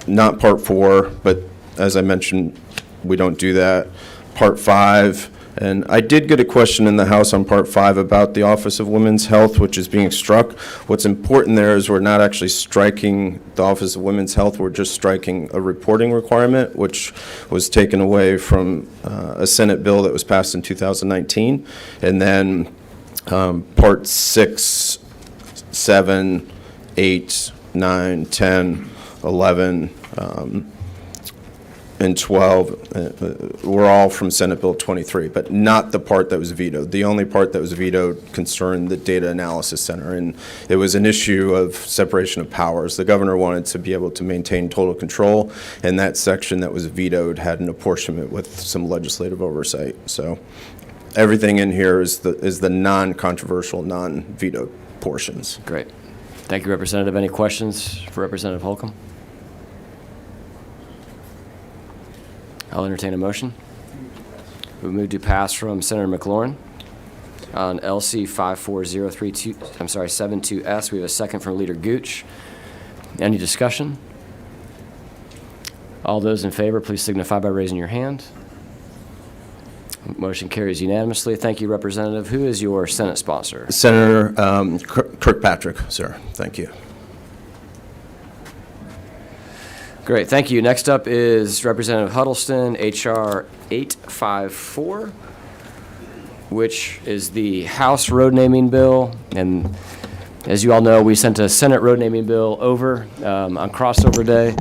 not Part 4, but as I mentioned, we don't do that. Part 5, and I did get a question in the House on Part 5 about the Office of Women's Health, which is being struck. What's important there is we're not actually striking the Office of Women's Health, we're just striking a reporting requirement, which was taken away from a Senate bill that was passed in 2019. And then Part 6, 7, 8, 9, 10, 11, and 12 were all from Senate Bill 23, but not the part that was vetoed. The only part that was vetoed concerned the Data Analysis Center, and it was an issue of separation of powers. The governor wanted to be able to maintain total control, and that section that was vetoed had an apportionment with some legislative oversight. So everything in here is the non-controversial, non-vetoed portions. Great. Thank you, Representative. Any questions for Representative Holcomb? I'll entertain a motion. We move to pass from Senator McLaurin on LC 54032, 72S. We have a second from Leader Gooch. Any discussion? All those in favor, please signify by raising your hand. Motion carries unanimously. Thank you, Representative. Who is your Senate sponsor? Senator Kirkpatrick, sir. Thank you. Great, thank you. Next up is Representative Huddleston, H.R. 854, which is the House road naming bill. And as you all know, we sent a Senate road naming bill over on crossover day.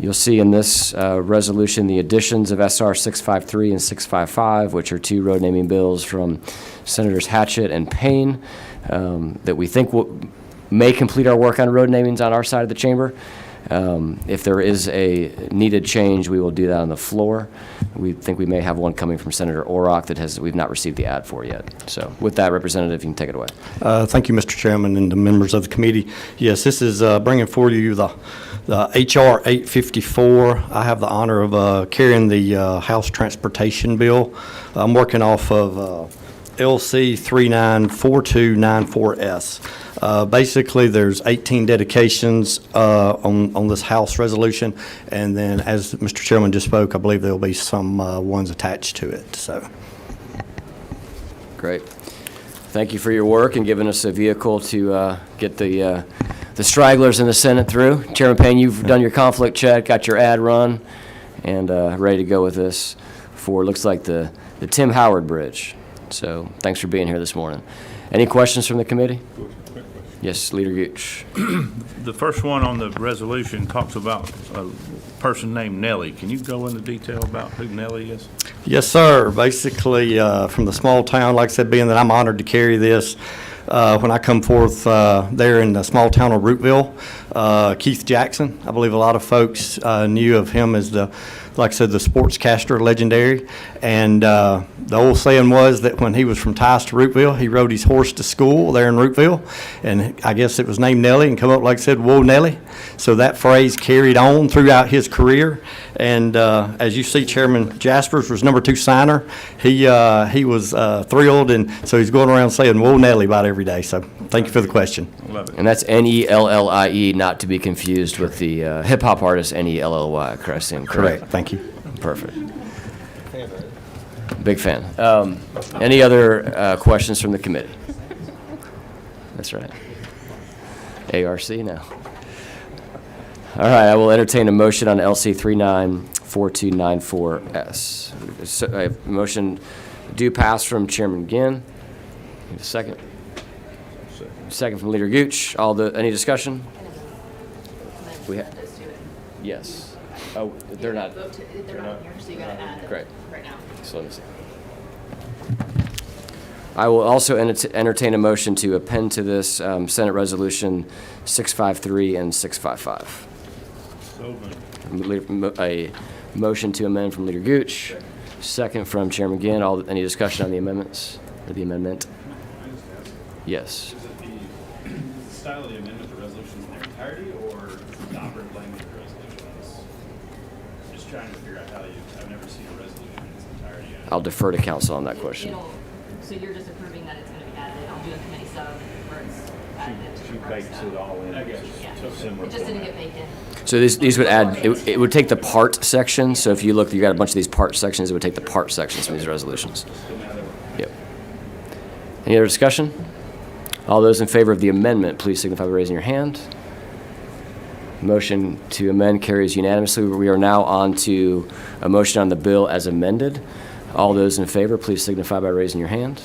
You'll see in this resolution the additions of SR 653 and 655, which are two road naming bills from Senators Hatchett and Payne that we think may complete our work on road namings on our side of the chamber. If there is a needed change, we will do that on the floor. We think we may have one coming from Senator Orrock that we've not received the ad for yet. So with that, Representative, you can take it away. Thank you, Mr. Chairman, and the members of the committee. Yes, this is bringing for you the H.R. 854. I have the honor of carrying the House Transportation Bill. I'm working off of LC 394294S. Basically, there's 18 dedications on this House resolution, and then, as Mr. Chairman just spoke, I believe there'll be some ones attached to it. So, great. Thank you for your work and giving us a vehicle to get the stragglers in the Senate through. Chairman Payne, you've done your conflict check, got your ad run, and ready to go with this for, looks like, the Tim Howard Bridge. So thanks for being here this morning. Any questions from the committee? Yes, Leader Gooch. The first one on the resolution talks about a person named Nellie. Can you go into detail about who Nellie is? yes, sir. Basically, from the small town, like I said, being that I'm honored to carry this, when I come forth there in the small town of Rootville, Keith Jackson, I believe a lot of folks knew of him as like I said, the sportscaster legendary. And the old saying was that when he was from Tice to Rootville, he rode his horse to school there in Rootville. And I guess it was named Nellie and come up, like I said, whoa, Nellie. So that phrase carried on throughout his career. And as you see, Chairman Jaspers was number 2 signer. He was thrilled, and so he's going around saying, whoa, Nellie, about every day. So thank you for the question. Love it. And that's Nellie, not to be confused with the hip-hop artist Nelly, Correct. Thank you. Perfect. Big fan. Any other questions from the committee? That's right. ARC now. All right, I will entertain a motion on LC 394294S. So, a motion do pass from Chairman Ginn. Need a second. Second from Leader Gooch. Any discussion? We have. Yes. Oh, they're not. They're not here, so you gotta add Great. right now. So let me see. I will also entertain a motion to append to this Senate Resolution 653 and 655. A motion to amend from Leader Gooch, second from Chairman Ginn. Any discussion on the amendments or the amendment? Yes. Is it the style of the amendment, the resolutions in their entirety, or the operative language of the resolutions? Just trying to figure out I've never seen a resolution in its entirety. I'll defer to council on that question. So you're just approving that it's gonna be added, I'll do a committee sub where it's added to the first Bakes step. it all in. I guess. Yeah, Similar it just didn't get baked in. So these would add, it would take the part section. So if you look, you got a bunch of these part sections, it would take the part sections from these resolutions. Yep. Any other discussion? All those in favor of the amendment, please signify by raising your hand. Motion to amend carries unanimously. We are now on to a motion on the bill as amended. All those in favor, please signify by raising your hand.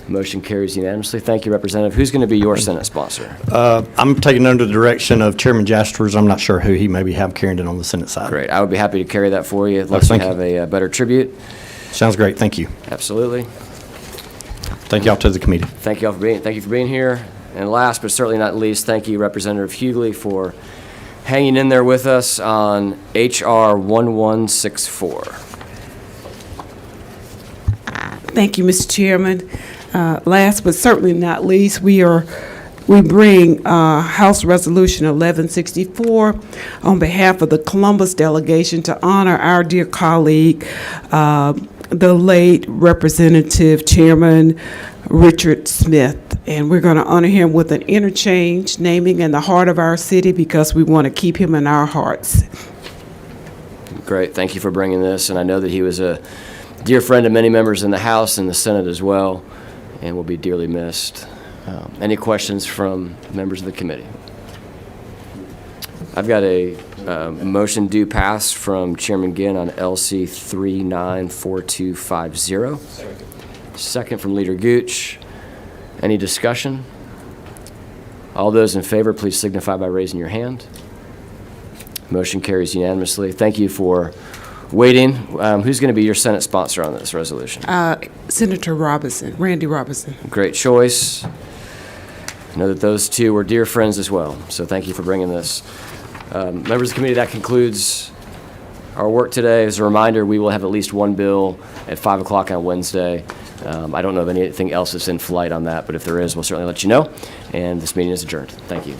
Motion carries unanimously. Thank you, Representative. Who's going to be your Senate sponsor? I'm taking under the direction of Chairman Jasters. I'm not sure who he maybe have carrying it on the Senate side. Great. I would be happy to carry that for you unless you thank have a better tribute. Sounds great. Thank you. Absolutely. Thank you all to the committee. Thank you for being here. And last but certainly not least, thank you, Representative Hughley, for hanging in there with us on H.R. 1164. Thank you, Mr. Chairman. Last but certainly not least, we bring House Resolution 1164 on behalf of the Columbus delegation to honor our dear colleague, the late Representative Chairman Richard Smith. And we're going to honor him with an interchange naming in the heart of our city because we want to keep him in our hearts. Great. Thank you for bringing this. And I know that he was a dear friend of many members in the House and the Senate as well, and will be dearly missed. Any questions from members of the committee? I've got a motion due pass from Chairman Ginn on LC 394250. Second from Leader Gooch. Any discussion? All those in favor, please signify by raising your hand. Motion carries unanimously. Thank you for waiting. Who's going to be your Senate sponsor on this resolution? Senator Robinson, Randy Robinson. Great choice. I know that those two were dear friends as well, so thank you for bringing this. Members of the committee, that concludes our work today. As a reminder, we will have at least one bill at 5 o'clock on Wednesday. I don't know of anything else that's in flight on that, but if there is, we'll certainly let you know. And this meeting is adjourned. Thank you.